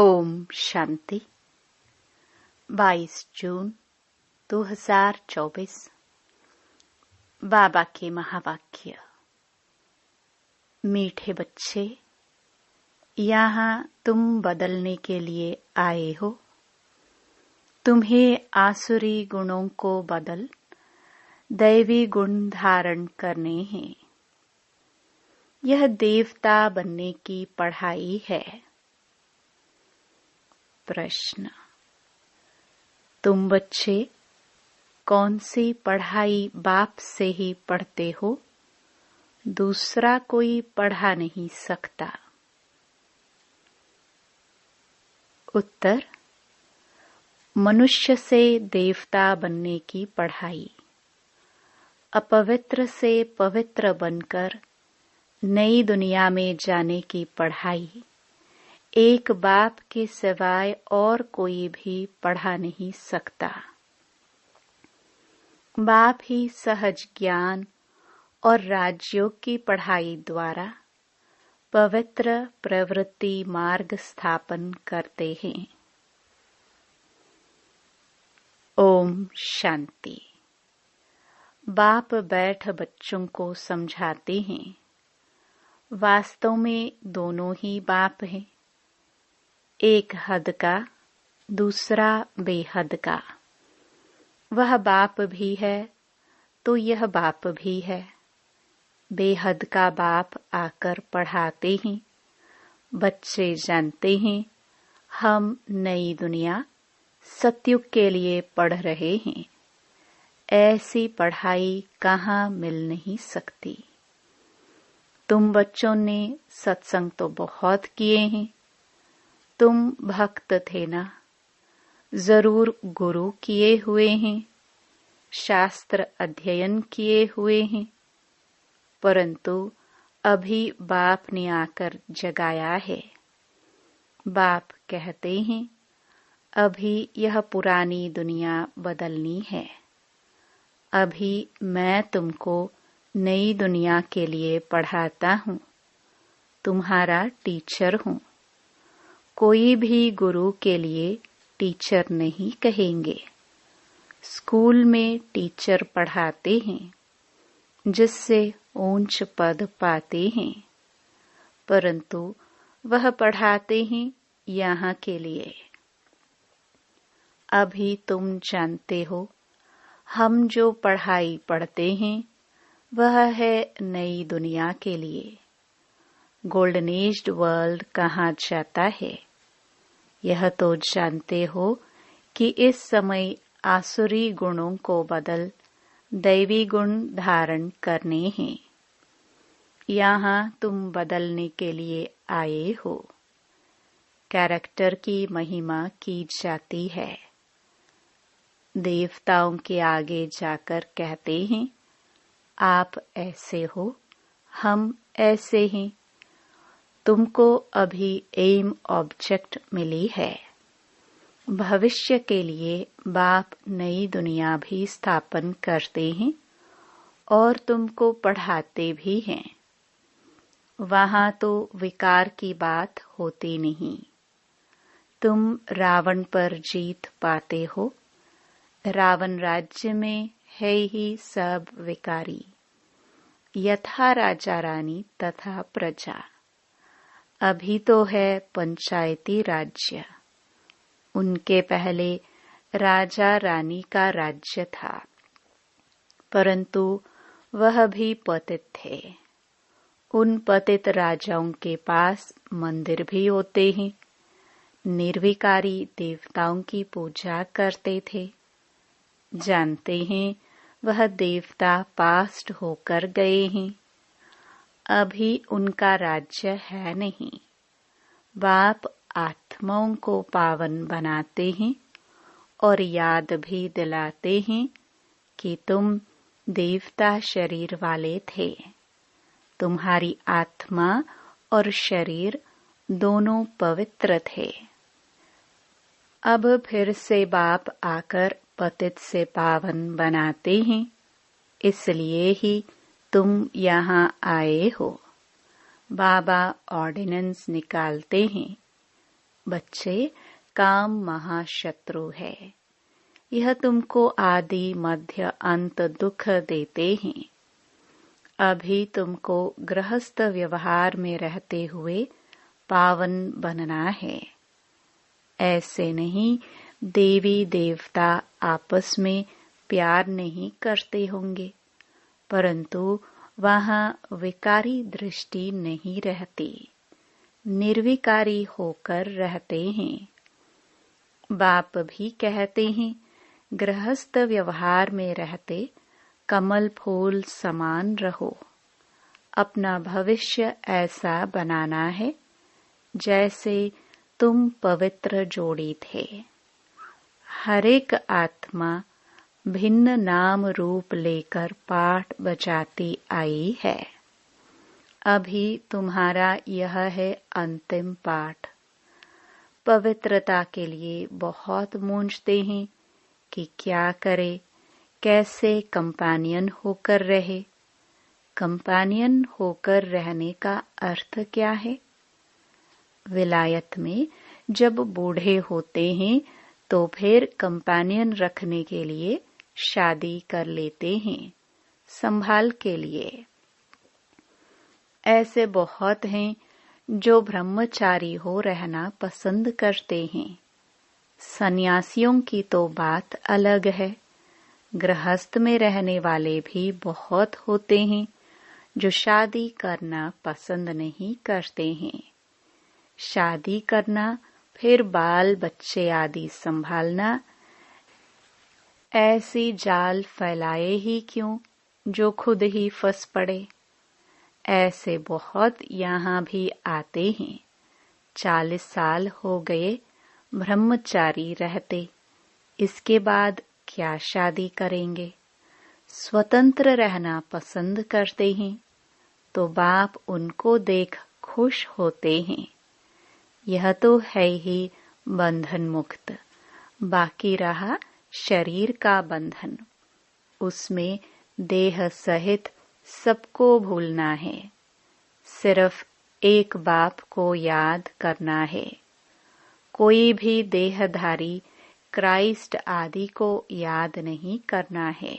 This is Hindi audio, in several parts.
ओम शांति। 22 जून 2024। बाबा के महावाक्य। मीठे बच्चे, यहाँ तुम बदलने के लिए आए हो। तुम्हें आसुरी गुणों को बदल दैवी गुण धारण करने हैं। यह देवता बनने की पढ़ाई है। प्रश्न: तुम बच्चे कौन सी पढ़ाई बाप से ही पढ़ते हो? दूसरा कोई पढ़ा नहीं सकता। उत्तर: मनुष्य से देवता बनने की पढ़ाई, अपवित्र से पवित्र बनकर नई दुनिया में जाने की पढ़ाई एक बाप के सिवाय और कोई भी पढ़ा नहीं सकता। बाप ही सहज ज्ञान और राजयोग की पढ़ाई द्वारा पवित्र प्रवृत्ति मार्ग स्थापन करते हैं। ओम शांति। बाप बैठ बच्चों को समझाते हैं। वास्तव में दोनों ही बाप हैं, एक हद का, दूसरा बेहद का। वह बाप भी है तो यह बाप भी है। बेहद का बाप आकर पढ़ाते हैं। बच्चे जानते हैं हम नई दुनिया सतयुग के लिए पढ़ रहे हैं। ऐसी पढ़ाई कहाँ मिल नहीं सकती। तुम बच्चों ने सत्संग तो बहुत किए हैं। तुम भक्त थे ना? जरूर गुरु किए हुए हैं, शास्त्र अध्ययन किए हुए हैं, परंतु अभी बाप ने आकर जगाया है। बाप कहते हैं अभी यह पुरानी दुनिया बदलनी है। अभी मैं तुमको नई दुनिया के लिए पढ़ाता हूँ, तुम्हारा टीचर हूँ। कोई भी गुरु के लिए टीचर नहीं कहेंगे। स्कूल में टीचर पढ़ाते हैं जिससे ऊंच पद पाते हैं, परंतु वह पढ़ाते हैं यहाँ के लिए। अभी तुम जानते हो हम जो पढ़ाई पढ़ते हैं वह है नई दुनिया के लिए। गोल्डन एज्ड वर्ल्ड कहाँ जाता है? यह तो जानते हो कि इस समय आसुरी गुणों को बदल दैवी गुण धारण करने हैं। यहाँ तुम बदलने के लिए आए हो। कैरेक्टर की महिमा की जाती है। देवताओं के आगे जाकर कहते हैं आप ऐसे हो, हम ऐसे हैं। तुमको अभी एम ऑब्जेक्ट मिली है। भविष्य के लिए बाप नई दुनिया भी स्थापन करते हैं और तुमको पढ़ाते भी हैं। वहाँ तो विकार की बात होती नहीं। तुम रावण पर जीत पाते हो। रावण राज्य में है ही सब विकारी, यथा राजा रानी तथा प्रजा। अभी तो है पंचायती राज्य। उनके पहले राजा रानी का राज्य था, परंतु वह भी पतित थे। उन पतित राजाओं के पास मंदिर भी होते हैं। निर्विकारी देवताओं की पूजा करते थे। जानते हैं वह देवता पास्ट होकर गए हैं। अभी उनका राज्य है नहीं। बाप आत्माओं को पावन बनाते हैं और याद भी दिलाते हैं कि तुम देवता शरीर वाले थे। तुम्हारी आत्मा और शरीर दोनों पवित्र थे। अब फिर से बाप आकर पतित से पावन बनाते हैं। इसलिए ही तुम यहाँ आए हो। बाबा ऑर्डिनेंस निकालते हैं। बच्चे, काम महाशत्रु है। यह तुमको आदि मध्य अंत दुख देते हैं। अभी तुमको गृहस्थ व्यवहार में रहते हुए पावन बनना है। ऐसे नहीं देवी देवता आपस में प्यार नहीं करते होंगे, परंतु वहाँ विकारी दृष्टि नहीं रहती, निर्विकारी होकर रहते हैं। बाप भी कहते हैं, गृहस्थ व्यवहार में रहते कमल फूल समान रहो। अपना भविष्य ऐसा बनाना है जैसे तुम पवित्र जोड़ी थे। हर एक आत्मा भिन्न नाम रूप लेकर पाठ बजाती आई है। अभी तुम्हारा यह है अंतिम पाठ। पवित्रता के लिए बहुत मूंझते हैं कि क्या करे, कैसे कंपेनियन होकर रहे। कंपेनियन होकर रहने का अर्थ क्या है? विलायत में जब बूढ़े होते हैं तो फिर कंपेनियन रखने के लिए शादी कर लेते हैं, संभाल के लिए। ऐसे बहुत हैं जो ब्रह्मचारी हो रहना पसंद करते हैं। सन्यासियों की तो बात अलग है। गृहस्थ में रहने वाले भी बहुत होते हैं जो शादी करना पसंद नहीं करते हैं। शादी करना, फिर बाल बच्चे आदि संभालना, ऐसी जाल फैलाए ही क्यों जो खुद ही फंस पड़े। ऐसे बहुत यहाँ भी आते हैं। 40 साल हो गए ब्रह्मचारी रहते, इसके बाद क्या शादी करेंगे। स्वतंत्र रहना पसंद करते हैं तो बाप उनको देख खुश होते हैं। यह तो है ही बंधन मुक्त। बाकी रहा शरीर का बंधन, उसमें देह सहित सबको भूलना है। सिर्फ एक बाप को याद करना है। कोई भी देहधारी क्राइस्ट आदि को याद नहीं करना है।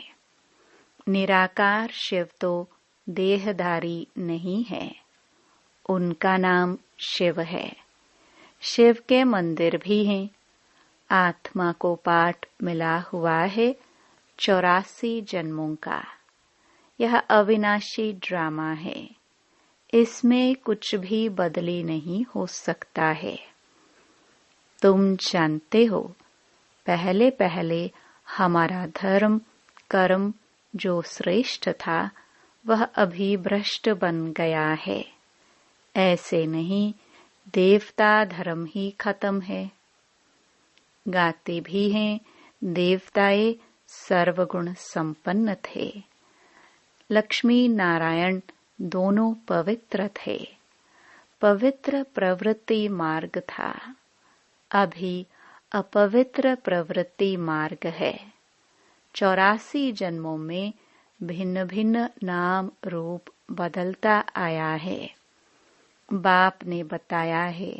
निराकार शिव तो देहधारी नहीं है, उनका नाम शिव है। शिव के मंदिर भी हैं। आत्मा को पाठ मिला हुआ है 84 जन्मों का। यह अविनाशी ड्रामा है, इसमें कुछ भी बदली नहीं हो सकता है। तुम जानते हो, पहले पहले हमारा धर्म कर्म जो श्रेष्ठ था वह अभी भ्रष्ट बन गया है। ऐसे नहीं, देवता धर्म ही खत्म है। गाते भी हैं, देवताए सर्वगुण संपन्न थे। लक्ष्मी नारायण दोनों पवित्र थे। पवित्र प्रवृत्ति मार्ग था, अभी अपवित्र प्रवृत्ति मार्ग है। 84 जन्मों में भिन्न भिन्न नाम रूप बदलता आया है। बाप ने बताया है,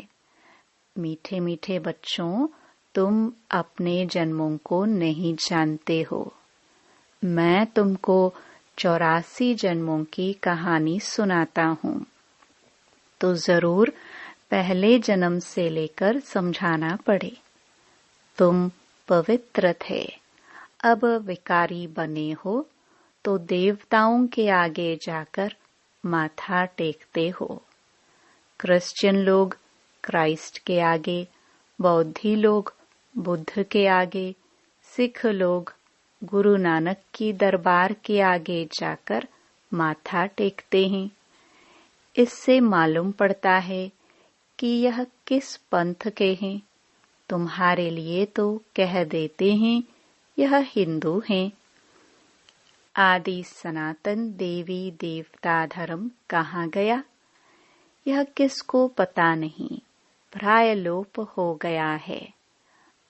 मीठे मीठे बच्चों, तुम अपने जन्मों को नहीं जानते हो। मैं तुमको 84 जन्मों की कहानी सुनाता हूँ, तो जरूर पहले जन्म से लेकर समझाना पड़े। तुम पवित्र थे, अब विकारी बने हो तो देवताओं के आगे जाकर माथा टेकते हो। क्रिश्चियन लोग क्राइस्ट के आगे, बौद्धि लोग बुद्ध के आगे, सिख लोग गुरु नानक की दरबार के आगे जाकर माथा टेकते हैं। इससे मालूम पड़ता है कि यह किस पंथ के हैं। तुम्हारे लिए तो कह देते हैं यह हिंदू हैं। आदि सनातन देवी देवता धर्म कहाँ गया, यह किसको पता नहीं, प्राय लोप हो गया है।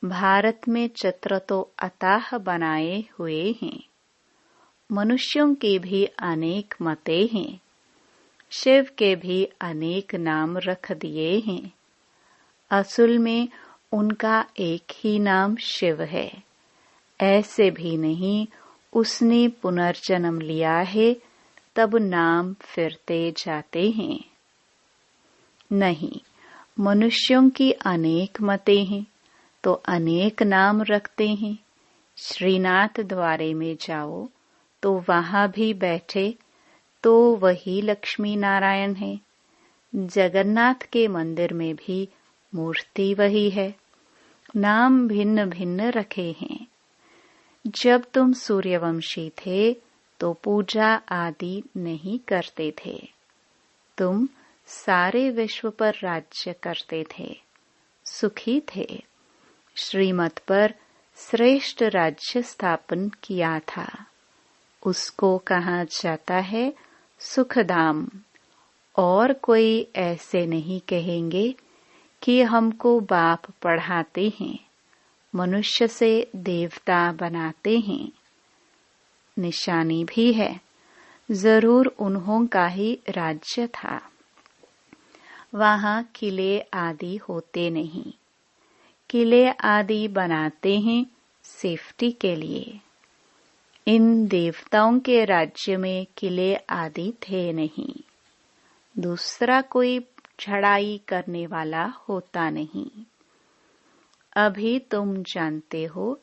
भारत में चित्र तो अताह बनाए हुए हैं। मनुष्यों के भी अनेक मते हैं, शिव के भी अनेक नाम रख दिए हैं। असल में उनका एक ही नाम शिव है। ऐसे भी नहीं उसने पुनर्जन्म लिया है तब नाम फिरते जाते हैं। नहीं, मनुष्यों की अनेक मतें हैं तो अनेक नाम रखते हैं। श्रीनाथ द्वारे में जाओ तो वहां भी बैठे तो वही लक्ष्मी नारायण है। जगन्नाथ के मंदिर में भी मूर्ति वही है, नाम भिन्न भिन्न रखे हैं। जब तुम सूर्यवंशी थे तो पूजा आदि नहीं करते थे। तुम सारे विश्व पर राज्य करते थे, सुखी थे। श्रीमत पर श्रेष्ठ राज्य स्थापन किया था। उसको कहा जाता है सुखधाम। और कोई ऐसे नहीं कहेंगे कि हमको बाप पढ़ाते हैं, मनुष्य से देवता बनाते हैं। निशानी भी है, जरूर उन्हों का ही राज्य था। वहां किले आदि होते नहीं। किले आदि बनाते हैं सेफ्टी के लिए। इन देवताओं के राज्य में किले आदि थे नहीं। दूसरा कोई चढ़ाई करने वाला होता नहीं। अभी तुम जानते हो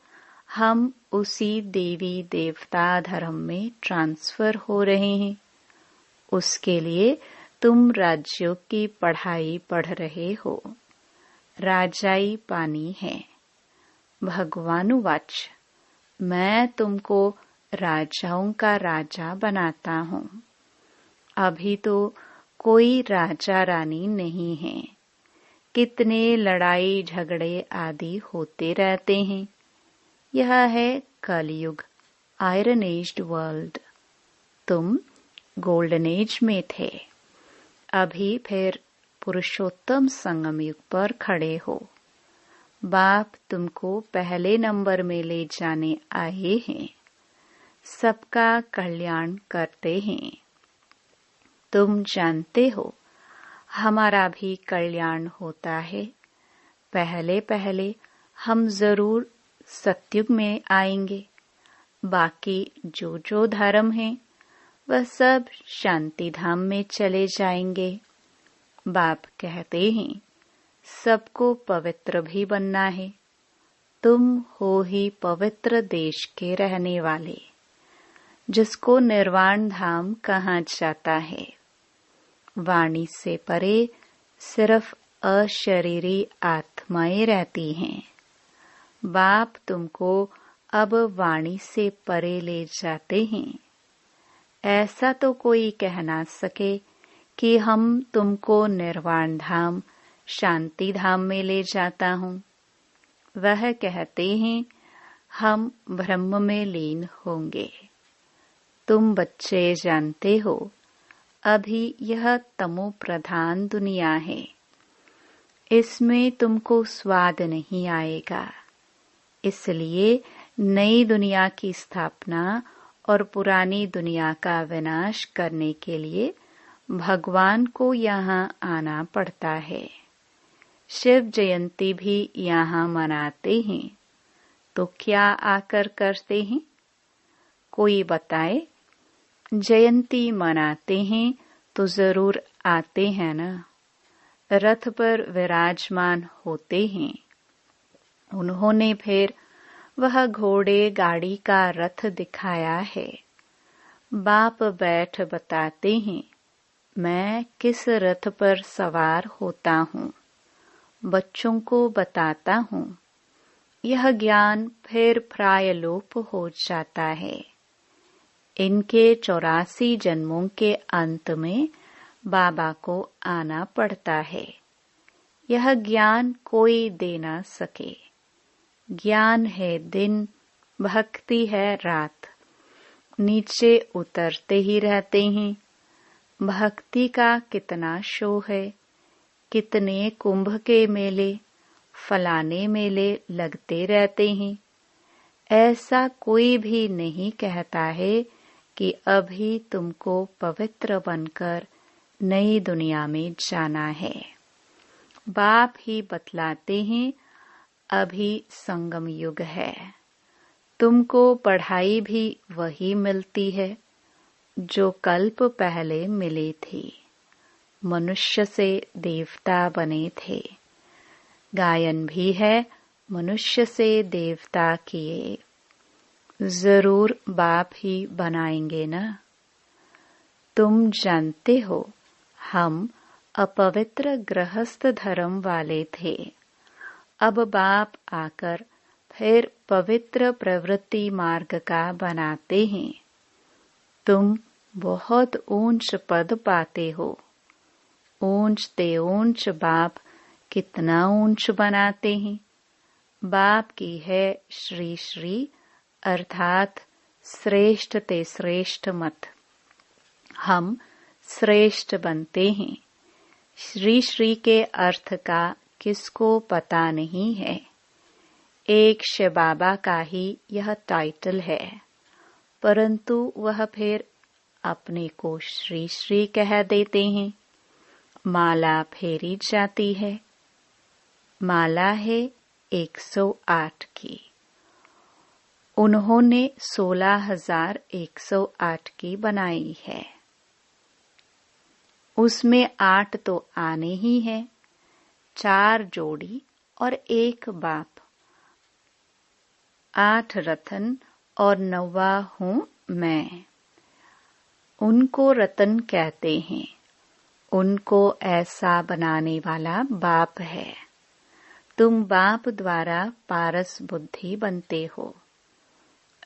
हम उसी देवी देवता धर्म में ट्रांसफर हो रहे हैं। उसके लिए तुम राज्यों की पढ़ाई पढ़ रहे हो। राजाई पानी है। भगवानुवाच, मैं तुमको राजाओं का राजा बनाता हूँ। अभी तो कोई राजा रानी नहीं है। कितने लड़ाई झगड़े आदि होते रहते हैं। यह है कलयुग, आयरन एज्ड वर्ल्ड। तुम गोल्डन एज में थे। अभी फिर पुरुषोत्तम संगम युग पर खड़े हो। बाप तुमको पहले नंबर में ले जाने आए हैं। सबका कल्याण करते हैं। तुम जानते हो हमारा भी कल्याण होता है। पहले पहले हम जरूर सतयुग में आएंगे। बाकी जो जो धर्म है वह सब शांति धाम में चले जाएंगे। बाप कहते हैं सबको पवित्र भी बनना है। तुम हो ही पवित्र देश के रहने वाले, जिसको निर्वाण धाम कहा जाता है। वाणी से परे सिर्फ अशरीरी आत्माएं रहती हैं। बाप तुमको अब वाणी से परे ले जाते हैं। ऐसा तो कोई कह ना सके कि हम तुमको निर्वाण धाम शांति धाम में ले जाता हूँ। वह कहते हैं हम ब्रह्म में लीन होंगे। तुम बच्चे जानते हो अभी यह तमो प्रधान दुनिया है। इसमें तुमको स्वाद नहीं आएगा। इसलिए नई दुनिया की स्थापना और पुरानी दुनिया का विनाश करने के लिए भगवान को यहाँ आना पड़ता है। शिव जयंती भी यहाँ मनाते हैं। तो क्या आकर करते हैं? कोई बताए? जयंती मनाते हैं तो जरूर आते हैं ना। रथ पर विराजमान होते हैं। उन्होंने फिर वह घोड़े गाड़ी का रथ दिखाया है। बाप बैठ बताते हैं मैं किस रथ पर सवार होता हूँ। बच्चों को बताता हूँ। यह ज्ञान फिर प्रायलोप हो जाता है। इनके 84 जन्मों के अंत में बाबा को आना पड़ता है। यह ज्ञान कोई दे ना सके। ज्ञान है दिन, भक्ति है रात। नीचे उतरते ही रहते हैं। भक्ति का कितना शो है। कितने कुंभ के मेले, फलाने मेले लगते रहते हैं। ऐसा कोई भी नहीं कहता है कि अभी तुमको पवित्र बनकर नई दुनिया में जाना है। बाप ही बतलाते हैं अभी संगम युग है। तुमको पढ़ाई भी वही मिलती है जो कल्प पहले मिली थी। मनुष्य से देवता बने थे। गायन भी है मनुष्य से देवता किए। जरूर बाप ही बनाएंगे ना। तुम जानते हो हम अपवित्र गृहस्थ धर्म वाले थे। अब बाप आकर फिर पवित्र प्रवृत्ति मार्ग का बनाते हैं। तुम बहुत ऊंच पद पाते हो। ऊंचते ऊंच बाप कितना ऊंच बनाते हैं। बाप की है श्री श्री अर्थात श्रेष्ठ ते श्रेष्ठ मत। हम श्रेष्ठ बनते हैं। श्री श्री के अर्थ का किसको पता नहीं है। एक शिव बाबा का ही यह टाइटल है, परंतु वह फिर अपने को श्री श्री कह देते हैं। माला फेरी जाती है। माला है 108 की। उन्होंने 16,108 की बनाई है। उसमें 8 तो आने ही है, 4 जोड़ी और 1 बाप। 8 रतन और 9वां हूँ मैं। उनको रतन कहते हैं। उनको ऐसा बनाने वाला बाप है। तुम बाप द्वारा पारस बुद्धि बनते हो।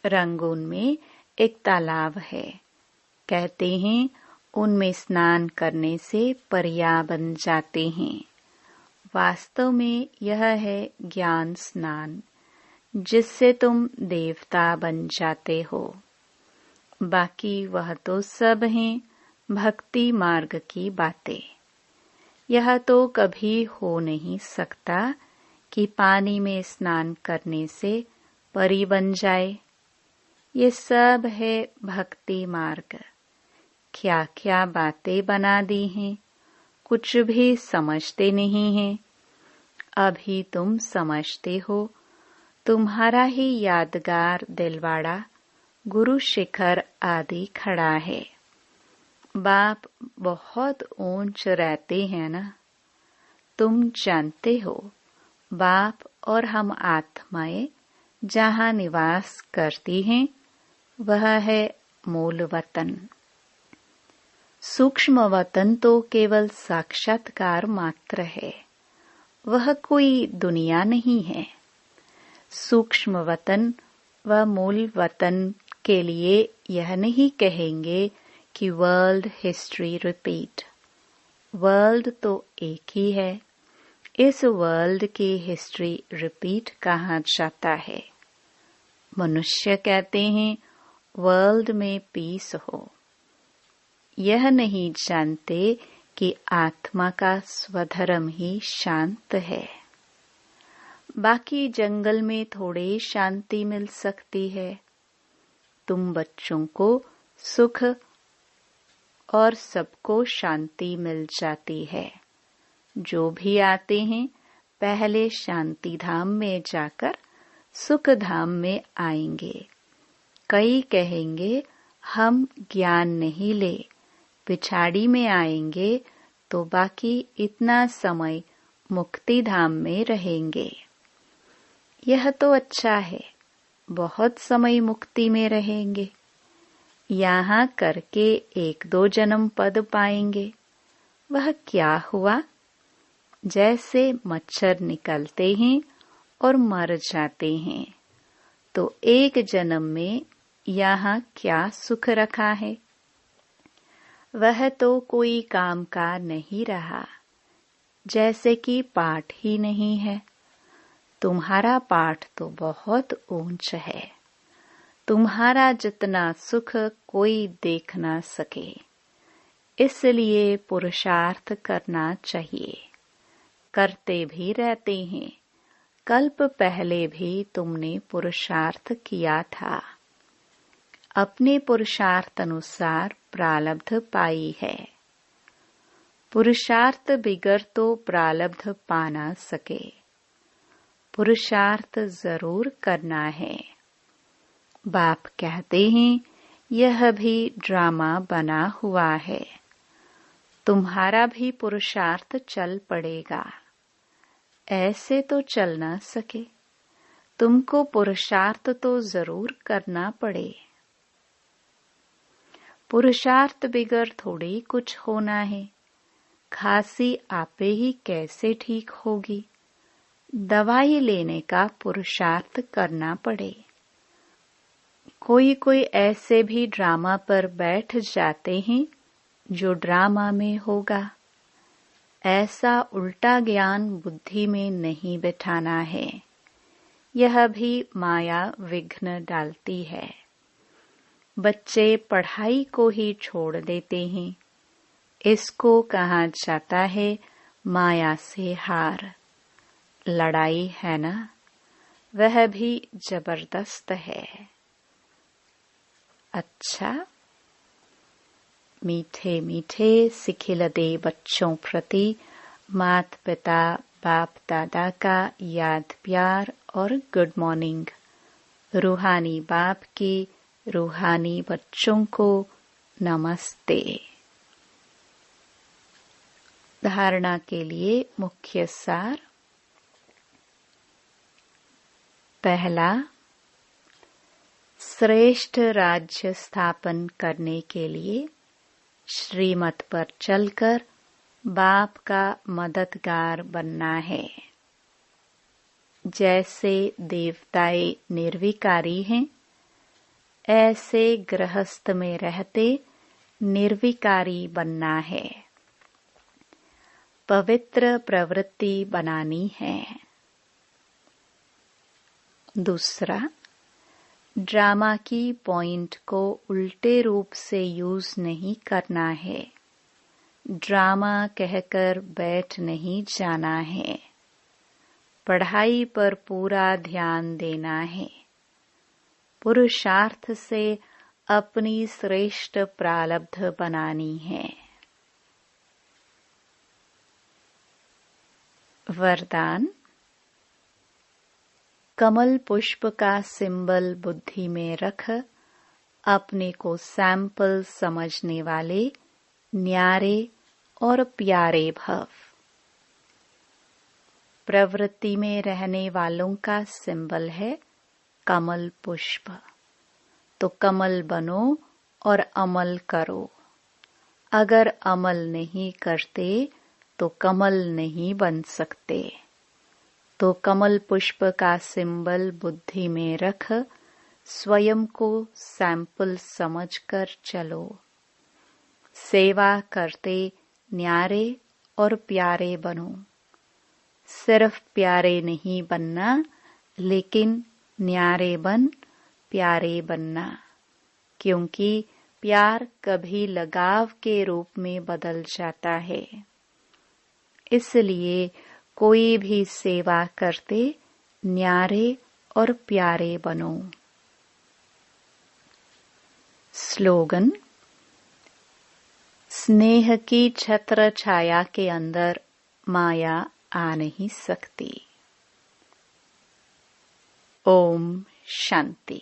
रंगून में एक तालाब है। कहते हैं उनमें स्नान करने से परिया बन जाते हैं। वास्तव में यह है ज्ञान स्नान, जिससे तुम देवता बन जाते हो। बाकी वह तो सब हैं भक्ति मार्ग की बातें। यह तो कभी हो नहीं सकता कि पानी में स्नान करने से परी बन जाए। ये सब है भक्ति मार्ग। क्या क्या बातें बना दी हैं, कुछ भी समझते नहीं हैं। अभी तुम समझते हो। तुम्हारा ही यादगार दिलवाड़ा गुरु शिखर आदि खड़ा है। बाप बहुत ऊंच रहते हैं ना। तुम जानते हो बाप और हम आत्माएं जहाँ निवास करती हैं वह है मूल वतन। सूक्ष्म वतन तो केवल साक्षात्कार मात्र है। वह कोई दुनिया नहीं है। सूक्ष्म वतन व मूल वतन के लिए यह नहीं कहेंगे कि वर्ल्ड हिस्ट्री रिपीट। वर्ल्ड तो एक ही है। इस वर्ल्ड की हिस्ट्री रिपीट कहाँ जाता है। मनुष्य कहते हैं वर्ल्ड में पीस हो। यह नहीं जानते कि आत्मा का स्वधर्म ही शांत है। बाकी जंगल में थोड़ी शांति मिल सकती है। तुम बच्चों को सुख और सबको शांति मिल जाती है। जो भी आते हैं पहले शांति धाम में जाकर सुख धाम में आएंगे। कई कहेंगे हम ज्ञान नहीं ले, पिछाड़ी में आएंगे तो बाकी इतना समय मुक्ति धाम में रहेंगे। यह तो अच्छा है, बहुत समय मुक्ति में रहेंगे। यहाँ करके 1-2 जन्म पद पाएंगे। वह क्या हुआ? जैसे मच्छर निकलते हैं और मर जाते हैं, तो 1 जन्म में यहाँ क्या सुख रखा है? वह तो कोई काम का नहीं रहा, जैसे कि पाठ ही नहीं है। तुम्हारा पाठ तो बहुत ऊंच है। तुम्हारा जितना सुख कोई देख ना सके, इसलिए पुरुषार्थ करना चाहिए। करते भी रहते हैं। कल्प पहले भी तुमने पुरुषार्थ किया था। अपने पुरुषार्थ अनुसार प्रारब्ध पाई है। पुरुषार्थ बिगर तो प्रारब्ध पा ना सके। पुरुषार्थ जरूर करना है। बाप कहते हैं यह भी ड्रामा बना हुआ है, तुम्हारा भी पुरुषार्थ चल पड़ेगा। ऐसे तो चल ना सके, तुमको पुरुषार्थ तो जरूर करना पड़े। पुरुषार्थ बिगर थोड़ी कुछ होना है। खांसी आपे ही कैसे ठीक होगी? दवाई लेने का पुरुषार्थ करना पड़े। कोई कोई ऐसे भी ड्रामा पर बैठ जाते हैं जो ड्रामा में होगा। ऐसा उल्टा ज्ञान बुद्धि में नहीं बिठाना है। यह भी माया विघ्न डालती है। बच्चे पढ़ाई को ही छोड़ देते हैं। इसको कहा जाता है माया से हार। लड़ाई है ना, वह भी जबरदस्त है। अच्छा, मीठे मीठे सिखिलदे बच्चों प्रति माता पिता बाप दादा का याद प्यार और गुड मॉर्निंग। रूहानी बाप की रूहानी बच्चों को नमस्ते। धारणा के लिए मुख्य सार। पहला, श्रेष्ठ राज्य स्थापन करने के लिए श्रीमत पर चलकर बाप का मददगार बनना है। जैसे देवताएं निर्विकारी हैं, ऐसे गृहस्थ में रहते निर्विकारी बनना है। पवित्र प्रवृत्ति बनानी है। दूसरा, ड्रामा की पॉइंट को उल्टे रूप से यूज नहीं करना है। ड्रामा कहकर बैठ नहीं जाना है। पढ़ाई पर पूरा ध्यान देना है। पुरुषार्थ से अपनी श्रेष्ठ प्रारब्ध बनानी है। वरदान। कमल पुष्प का सिंबल बुद्धि में रख अपने को सैंपल समझने वाले न्यारे और प्यारे भव। प्रवृत्ति में रहने वालों का सिंबल है कमल पुष्प। तो कमल बनो और अमल करो। अगर अमल नहीं करते तो कमल नहीं बन सकते। तो कमल पुष्प का सिंबल बुद्धि में रख स्वयं को सैंपल समझकर चलो। सेवा करते न्यारे और प्यारे बनो। सिर्फ प्यारे नहीं बनना, लेकिन न्यारे बन प्यारे बनना, क्योंकि प्यार कभी लगाव के रूप में बदल जाता है। इसलिए कोई भी सेवा करते न्यारे और प्यारे बनो। स्लोगन। स्नेह की छत्र छाया के अंदर माया आ नहीं सकती। ओम शांति।